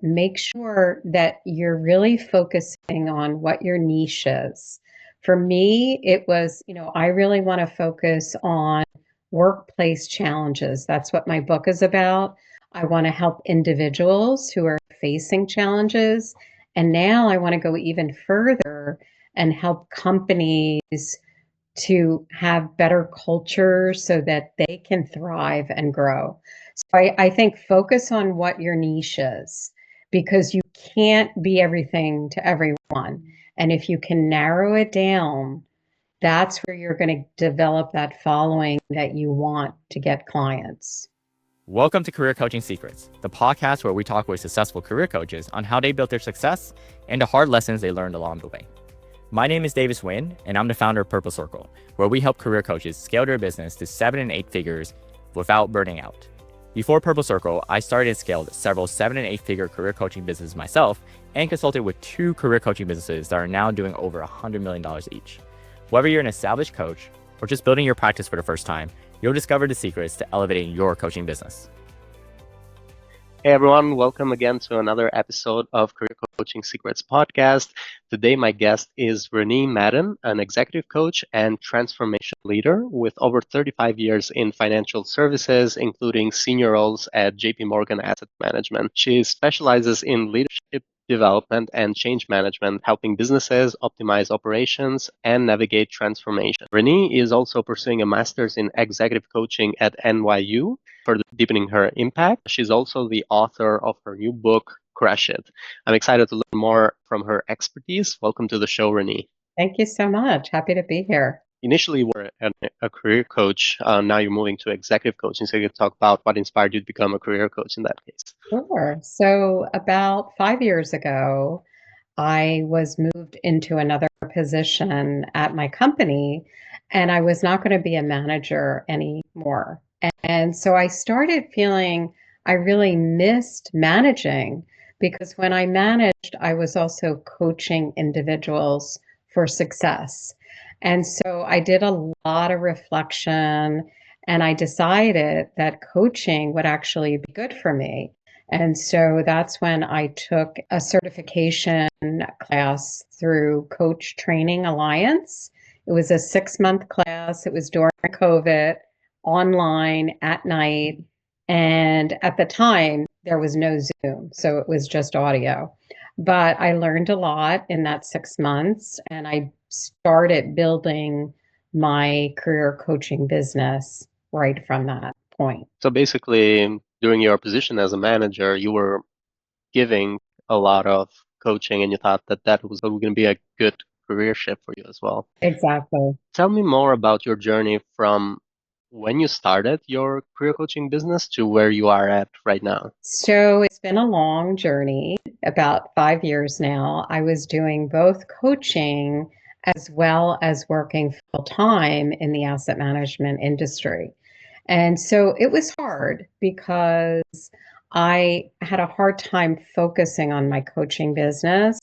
make sure that you're really focusing on what your niche is. For me, it was, I really want to focus on workplace challenges. That's what my book is about. I want to help individuals who are facing challenges. And now I want to go even further and help companies to have better cultures so that they can thrive and grow. So I think focus on what your niche is because you can't be everything to everyone. And if you can narrow it down, that's where you're going to develop that following that you want to get clients. Welcome to Career Coaching Secrets, the podcast where we talk with successful career coaches on how they built their success and the hard lessons they learned along the way. My name is Davis Nguyen, and I'm the founder of Purple Circle, where we help career coaches scale their business to 7 and 8 figures without burning out. Before Purple Circle, I started and scaled several 7 and 8 figure career coaching businesses myself and consulted with 2 career coaching businesses that are now doing over $100 million each. Whether you're an established coach or just building your practice for the first time, you'll discover the secrets to elevating your coaching business. Hey everyone, welcome again to another episode of Career Coaching Secrets podcast. Today my guest is Rene Madden, an executive coach and transformation leader with over 35 years in financial services, including senior roles at JPMorgan Asset Management. She specializes in leadership development and change management, helping businesses optimize operations and navigate transformation. Rene is also pursuing a master's in executive coaching at NYU, further deepening her impact. She's also the author of her new book, Crush It. I'm excited to learn more from her expertise. Welcome to the show, Rene. Thank you so much. Happy to be here. Initially, you were a career coach. Now you're moving to executive coaching. So you can talk about what inspired you to become a career coach in that case. Sure. So about 5 years ago, I was moved into another position at my company, and I was not going to be a manager anymore. And so I started feeling I really missed managing because when I managed, I was also coaching individuals for success. And so I did a lot of reflection and I decided that coaching would actually be good for me. And so that's when I took a certification class through Coach Training Alliance. It was a 6-month class. It was during COVID, online at night. And at the time, there was no Zoom, so it was just audio. But I learned a lot in that 6 months, and I started building my career coaching business right from that point. So basically, during your position as a manager, you were giving a lot of coaching and you thought that that was going to be a good career shift for you as well. Exactly. Tell me more about your journey from when you started your career coaching business to where you are at right now. So it's been a long journey, about 5 years now. I was doing both coaching as well as working full time in the asset management industry. And so it was hard because I had a hard time focusing on my coaching business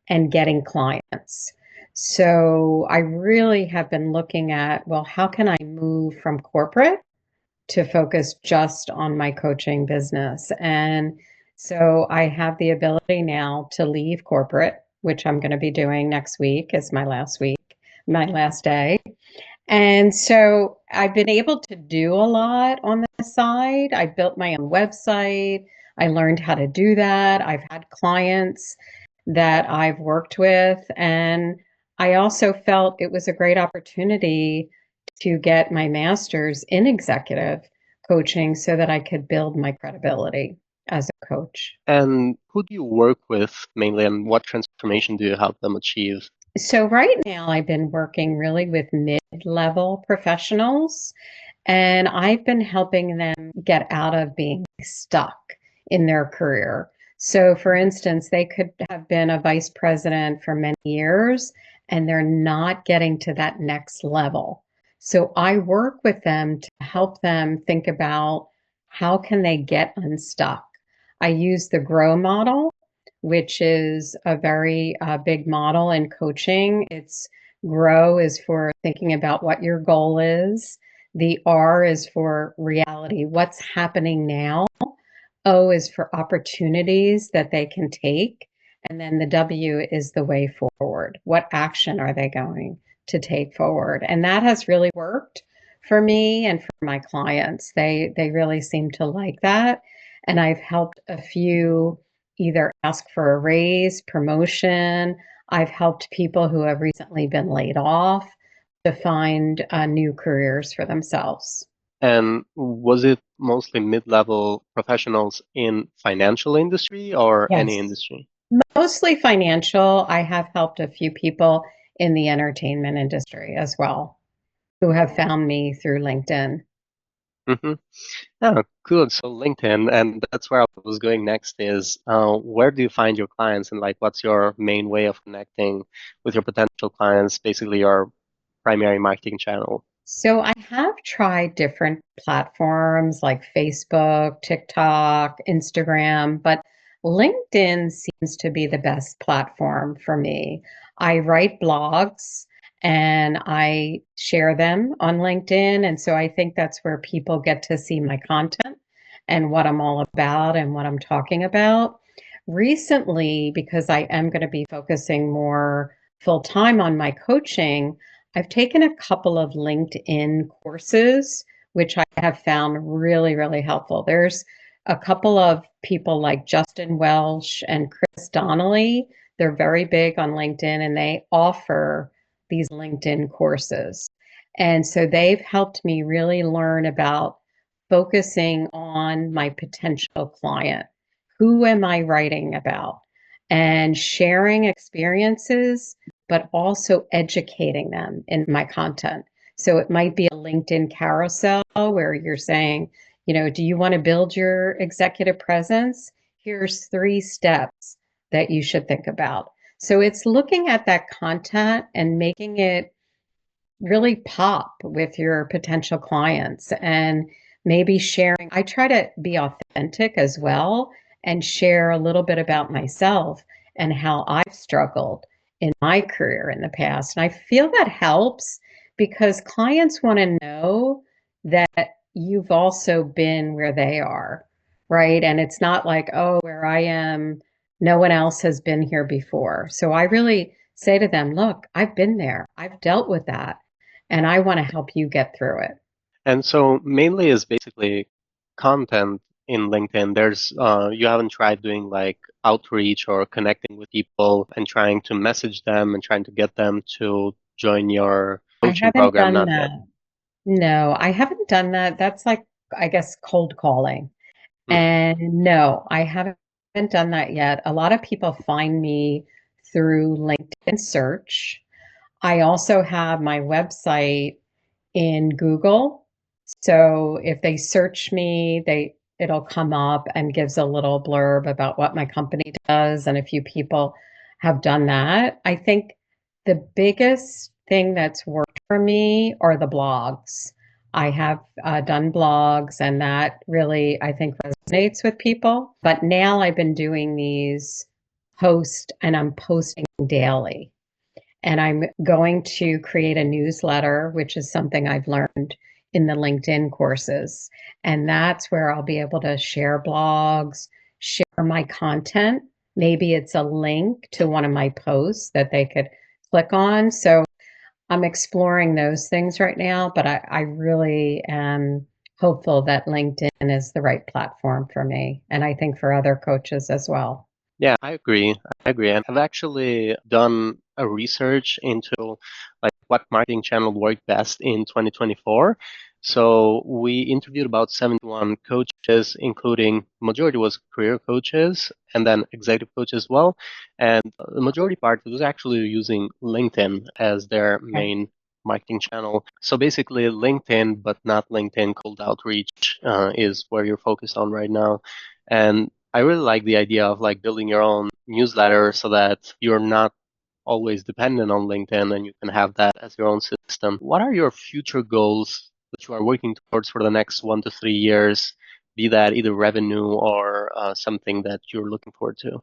and getting clients. So I really have been looking at, well, how can I move from corporate to focus just on my coaching business? And so I have the ability now to leave corporate, which I'm going to be doing next week as my last day. And so I've been able to do a lot on the side. I built my own website. I learned how to do that. I've had clients that I've worked with. And I also felt it was a great opportunity to get my master's in executive coaching so that I could build my credibility as a coach. And who do you work with mainly, and what transformation do you help them achieve? So right now I've been working really with mid-level professionals, and I've been helping them get out of being stuck in their career. So for instance, they could have been a vice president for many years and they're not getting to that next level. So I work with them to help them think about how can they get unstuck. I use the GROW model, which is a very big model in coaching. It's GROW is for thinking about what your goal is. The R is for reality, what's happening now. O is for opportunities that they can take. And then the W is the way forward. What action are they going to take forward? And that has really worked for me and for my clients. They really seem to like that. And I've helped a few either ask for a raise, promotion. I've helped people who have recently been laid off to find new careers for themselves. And was it mostly mid-level professionals in financial industry or any Yes. industry? Mostly financial. I have helped a few people in the entertainment industry as well who have found me through LinkedIn. Mm-hmm. Yeah, good. So LinkedIn, and that's where I was going next is where do you find your clients and like what's your main way of connecting with your potential clients, basically your primary marketing channel? So I have tried different platforms like Facebook, TikTok, Instagram, but LinkedIn seems to be the best platform for me. I write blogs and I share them on LinkedIn. And so I think that's where people get to see my content and what I'm all about and what I'm talking about. Recently, because I am going to be focusing more full time on my coaching, I've taken a couple of LinkedIn courses, which I have found really, really helpful. There's a couple of people like Justin Welsh and Chris Donnelly. They're very big on LinkedIn and they offer these LinkedIn courses. And so they've helped me really learn about focusing on my potential client. Who am I writing about? And sharing experiences but also educating them in my content. So it might be a LinkedIn carousel where you're saying, do you want to build your executive presence? Here's 3 steps that you should think about. So it's looking at that content and making it really pop with your potential clients and maybe sharing. I try to be authentic as well and share a little bit about myself and how I've struggled in my career in the past. And I feel that helps because clients want to know that you've also been where they are, right? And it's not like, oh, where I am, no one else has been here before. So I really say to them, look, I've been there, I've dealt with that and I want to help you get through it. And so mainly is basically content in LinkedIn. There's you haven't tried doing like outreach or connecting with people and trying to message them and trying to get them to join your I coaching haven't program, done not yet. that. No, I haven't done that. That's like, I guess, cold calling. Mhm. And no, I haven't done that yet. A lot of people find me through LinkedIn search. I also have my website in Google. So if they search me, it'll come up and gives a little blurb about what my company does, and a few people have done that. I think the biggest thing that's worked for me are the blogs. I have done blogs, and that really, I think, resonates with people. But now I've been doing these posts, and I'm posting daily. And I'm going to create a newsletter, which is something I've learned in the LinkedIn courses. And that's where I'll be able to share blogs, share my content. Maybe it's a link to one of my posts that they could click on. So I'm exploring those things right now, but I really am hopeful that LinkedIn is the right platform for me. And I think for other coaches as well. Yeah, I agree. I agree. And I've actually done a research into like what marketing channel worked best in 2024. So we interviewed about 71 coaches, including majority was career coaches and then executive coaches as well. And the majority part was actually using LinkedIn as their Okay. main marketing channel. So basically LinkedIn, but not LinkedIn cold outreach is where you're focused on right now. And I really like the idea of like building your own newsletter so that you're not always dependent on LinkedIn and you can have that as your own system. What are your future goals that you are working towards for the next 1 to 3 years? Be that either revenue or something that you're looking forward to.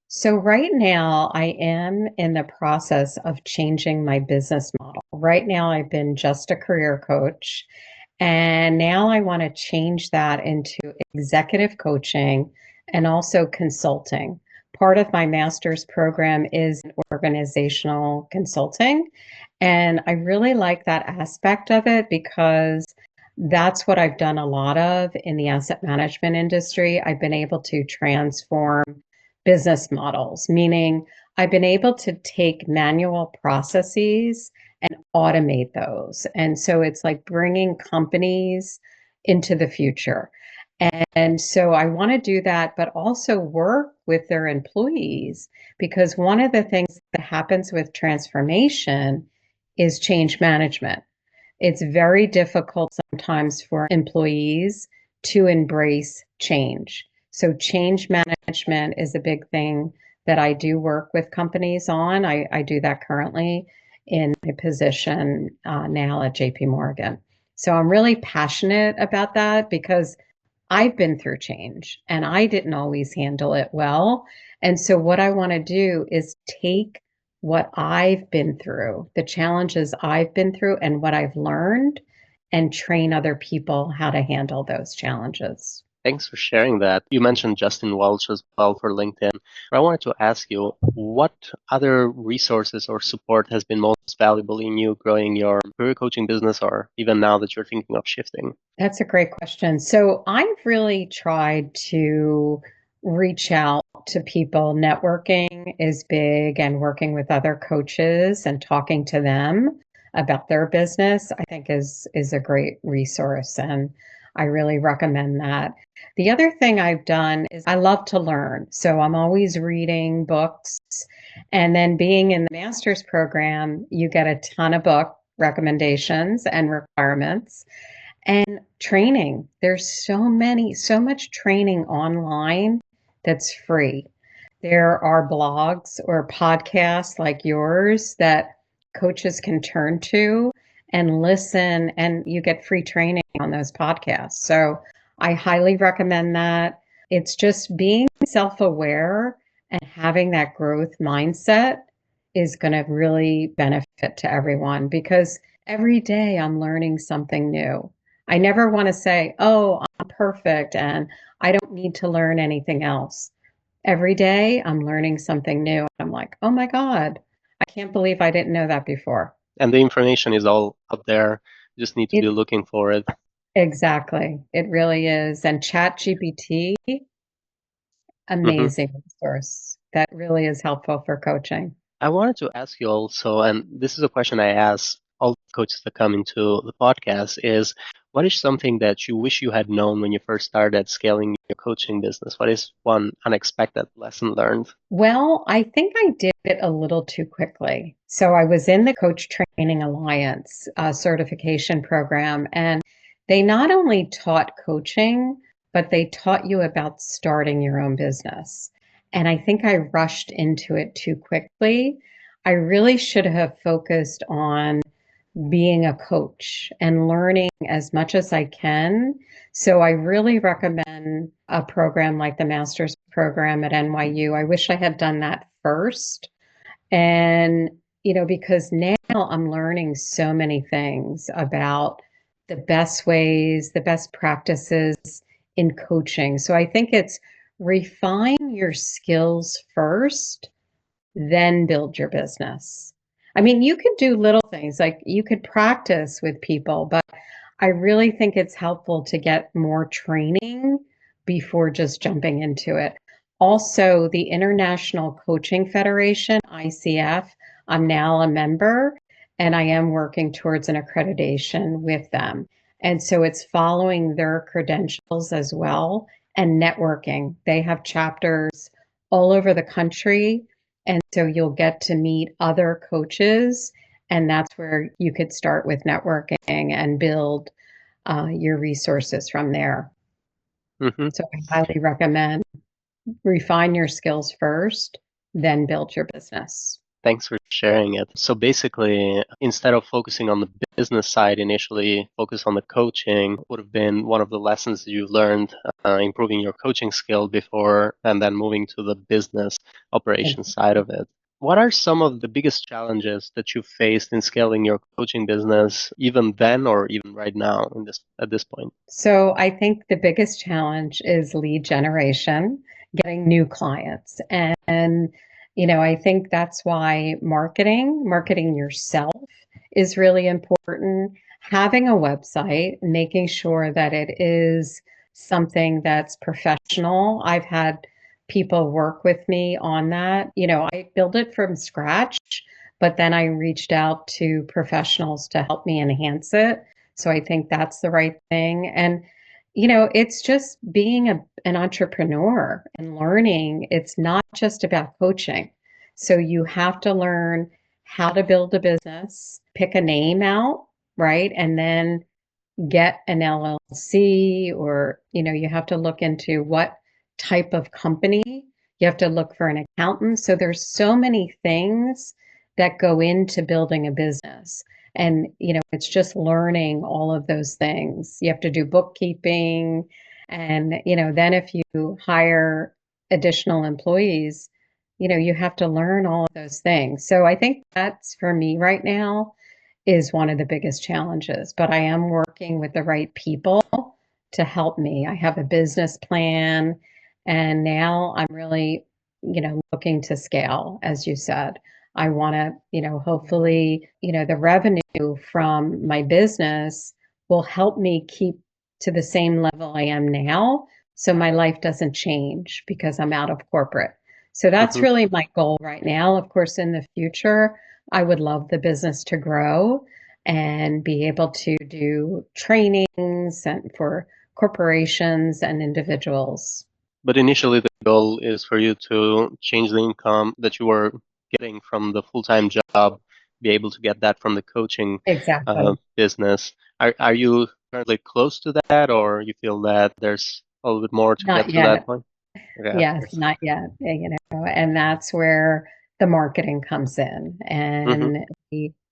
So right now, I am in the process of changing my business model. Right now, I've been just a career coach, And now I want to change that into executive coaching and also consulting. Part of my master's program is organizational consulting. And I really like that aspect of it because that's what I've done a lot of in the asset management industry. I've been able to transform business models, meaning I've been able to take manual processes and automate those. And so it's like bringing companies into the future. And so I want to do that, but also work with their employees because one of the things that happens with transformation is change management. It's very difficult sometimes for employees to embrace change. So, change management is a big thing that I do work with companies on. I do that currently in my position now at JPMorgan. So, I'm really passionate about that because I've been through change and I didn't always handle it well. And so, what I want to do is take what I've been through, the challenges I've been through, and what I've learned, and train other people how to handle those challenges. Thanks for sharing that. You mentioned Justin Welch as well for LinkedIn. I wanted to ask you, what other resources or support has been most valuable in you growing your career coaching business, or even now that you're thinking of shifting? That's a great question. So I've really tried to reach out to people. Networking is big, and working with other coaches and talking to them about their business, I think is a great resource, and I really recommend that. The other thing I've done is I love to learn. So I'm always reading books, and then being in the master's program, you get a ton of book recommendations and requirements. And training, there's so much training online that's free. There are blogs or podcasts like yours that coaches can turn to and listen, and you get free training on those podcasts. So I highly recommend that. It's just being self aware and having that growth mindset is going to really benefit to everyone because every day I'm learning something new. I never want to say, oh, I'm perfect and I don't need to learn anything else. Every day I'm learning something new. I'm like, oh my God, I can't believe I didn't know that before. And the information is all out there. You just need to be It's looking for it. exactly. It really is. And ChatGPT, Mhm. amazing resource that really is helpful for coaching. I wanted to ask you also, and this is a question I ask all the coaches that come into the podcast, is what is something that you wish you had known when you first started scaling your coaching business? What is one unexpected lesson learned? Well, I think I did it a little too quickly. So I was in the Coach Training Alliance certification program, and they not only taught coaching, but they taught you about starting your own business. And I think I rushed into it too quickly. I really should have focused on being a coach and learning as much as I can. So I really recommend a program like the master's program at NYU. I wish I had done that first. And, because now I'm learning so many things about the best ways, the best practices in coaching. So I think it's refine your skills first, then build your business. I mean, you could do little things like you could practice with people, but I really think it's helpful to get more training before just jumping into it. Also, the International Coaching Federation, ICF, I'm now a member and I am working towards an accreditation with them. And so it's following their credentials as well and networking. They have chapters all over the country, and so you'll get to meet other coaches, and that's where you could start with networking and build your resources from there. Hmm. So I highly recommend refine your skills first, then build your business. Thanks for sharing it. So basically, instead of focusing on the business side initially, focus on the coaching would have been one of the lessons that you learned, improving your coaching skill before, and then moving to the business operations side of it. What are some of the biggest challenges that you faced in scaling your coaching business, even then or even right now in this at this point? So I think the biggest challenge is lead generation, getting new clients. And, I think that's why marketing yourself is really important. Having a website, making sure that it is something that's professional. I've had people work with me on that. I built it from scratch, but then I reached out to professionals to help me enhance it. So I think that's the right thing. And, it's just being an entrepreneur and learning. It's not just about coaching. So you have to learn how to build a business, pick a name out, right? And then get an LLC, or, you have to look into what type of company. You have to look for an accountant. So there's so many things that go into building a business. And, it's just learning all of those things. You have to do bookkeeping. And, then if you hire additional employees, you have to learn all of those things. So I think that's for me right now is one of the biggest challenges, but I am working with the right people to help me. I have a business plan, and now I'm really, looking to scale, as you said. I want to, hopefully, the revenue from my business will help me keep to the same level I am now. So my life doesn't change because I'm out of corporate. So that's Hmm. really my goal right now. Of course, in the future, I would love the business to grow and be able to do trainings and for corporations and individuals. But initially, the goal is for you to change the income that you were getting from the full-time job, be able to get that from the coaching Exactly. business. Are you currently close to that, or you feel that there's a little bit more to get Not to that yet. point? Okay, of Yes, course. not yet. And that's where the marketing comes in. Hmm. And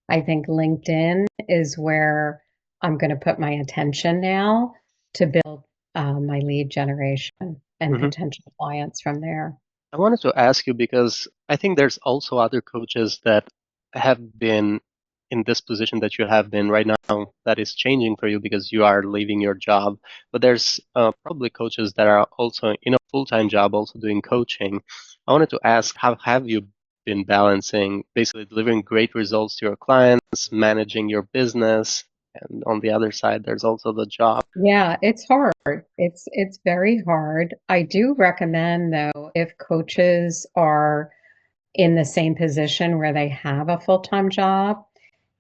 I think LinkedIn is where I'm going to put my attention now to build my lead generation and Hmm. potential clients from there. I wanted to ask you because I think there's also other coaches that have been in this position that you have been right now that is changing for you because you are leaving your job. But there's probably coaches that are also in a full-time job, also doing coaching. I wanted to ask, how have you been balancing basically delivering great results to your clients, managing your business, and on the other side, there's also the job. Yeah, it's hard. It's very hard. I do recommend though, if coaches are in the same position where they have a full-time job,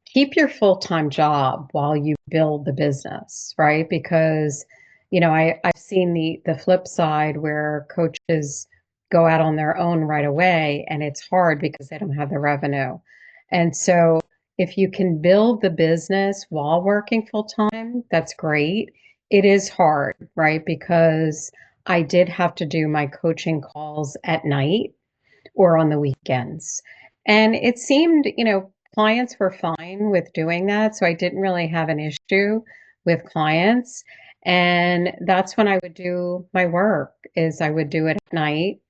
keep your full-time job while you build the business, right? Because, I've seen the flip side where coaches go out on their own right away and it's hard because they don't have the revenue. And so if you can build the business while working full-time, that's great. It is hard, right? Because I did have to do my coaching calls at night or on the weekends. And it seemed, clients were fine with doing that. So I didn't really have an issue with clients. And that's when I would do my work is I would do it at night,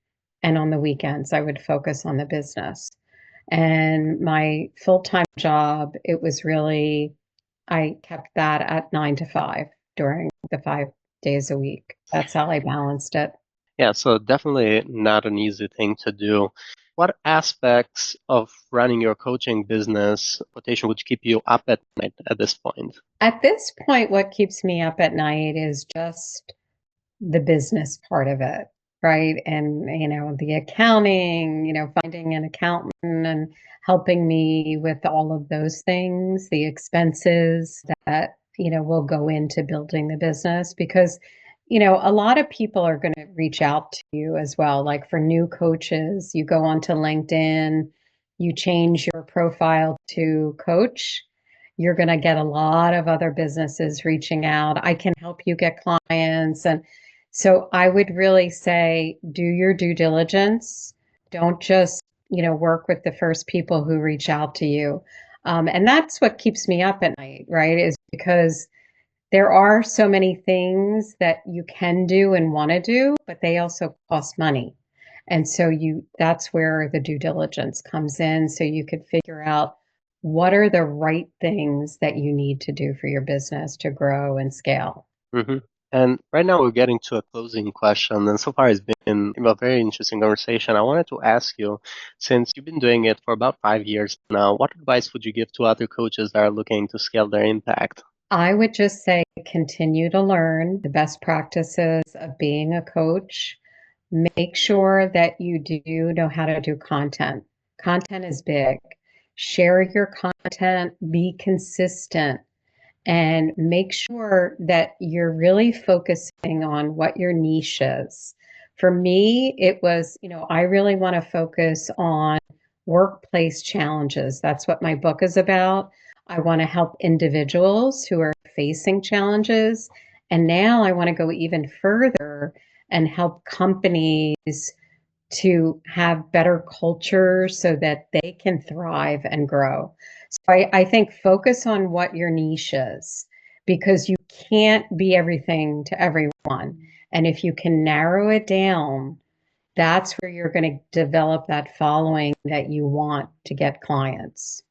and on the weekends I would focus on the business. And my full-time job, it was really, I kept that at 9 to 5 during the 5 days a week. That's how I balanced it. Yeah, so definitely not an easy thing to do. What aspects of running your coaching business quotation would keep you up at night at this point? At this point, what keeps me up at night is just the business part of it, right? And, the accounting, finding an accountant and helping me with all of those things, the expenses that, will go into building the business. Because, a lot of people are going to reach out to you as well. Like for new coaches, you go onto LinkedIn, you change your profile to coach, you're going to get a lot of other businesses reaching out. I can help you get clients. And so I would really say do your due diligence. Don't just, work with the first people who reach out to you. And that's what keeps me up at night, right? Is because there are so many things that you can do and want to do, but they also cost money. And so that's where the due diligence comes in. So you could figure out what are the right things that you need to do for your business to grow and scale. Hmm. And right now we're getting to a closing question, and so far it's been a very interesting conversation. I wanted to ask you, since you've been doing it for about 5 years now, what advice would you give to other coaches that are looking to scale their impact? I would just say continue to learn the best practices of being a coach. Make sure that you do know how to do content. Content is big. Share your content, be consistent, and make sure that you're really focusing on what your niche is. For me, it was, I really want to focus on workplace challenges. That's what my book is about. I want to help individuals who are facing challenges. And now I want to go even further and help companies to have better culture so that they can thrive and grow. So I think focus on what your niche is because you can't be everything to everyone. And if you can narrow it down, that's where you're going to develop that following that you want to get clients.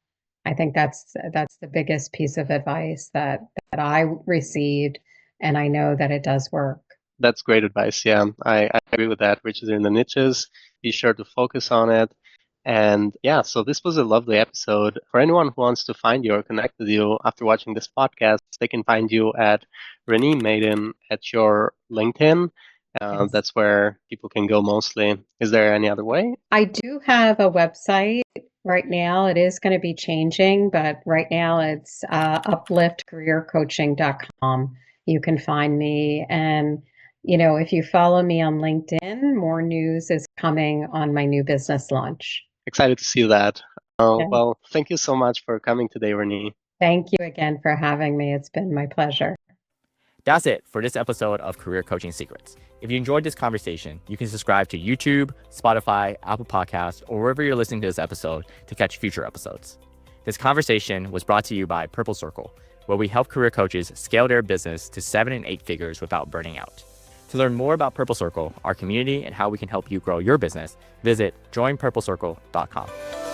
I think that's the biggest piece of advice that I received, and I know that it does work. That's great advice. Yeah, I agree with that. Riches in the niches. Be sure to focus on it. And yeah, so this was a lovely episode. For anyone who wants to find you or connect with you after watching this podcast, they can find you at Rene Madden at your LinkedIn. Yes. That's where people can go mostly. Is there any other way? I do have a website right now. It is going to be changing, but right now it's upliftcareercoaching.com. You can find me. And, if you follow me on LinkedIn, more news is coming on my new business launch. Excited to see that. Okay. Well, thank you so much for coming today, Rene. Thank you again for having me. It's been my pleasure. That's it for this episode of Career Coaching Secrets. If you enjoyed this conversation, you can subscribe to YouTube, Spotify, Apple Podcasts, or wherever you're listening to this episode to catch future episodes. This conversation was brought to you by Purple Circle, where we help career coaches scale their business to 7 and 8 figures without burning out. To learn more about Purple Circle, our community, and how we can help you grow your business, visit joinpurplecircle.com.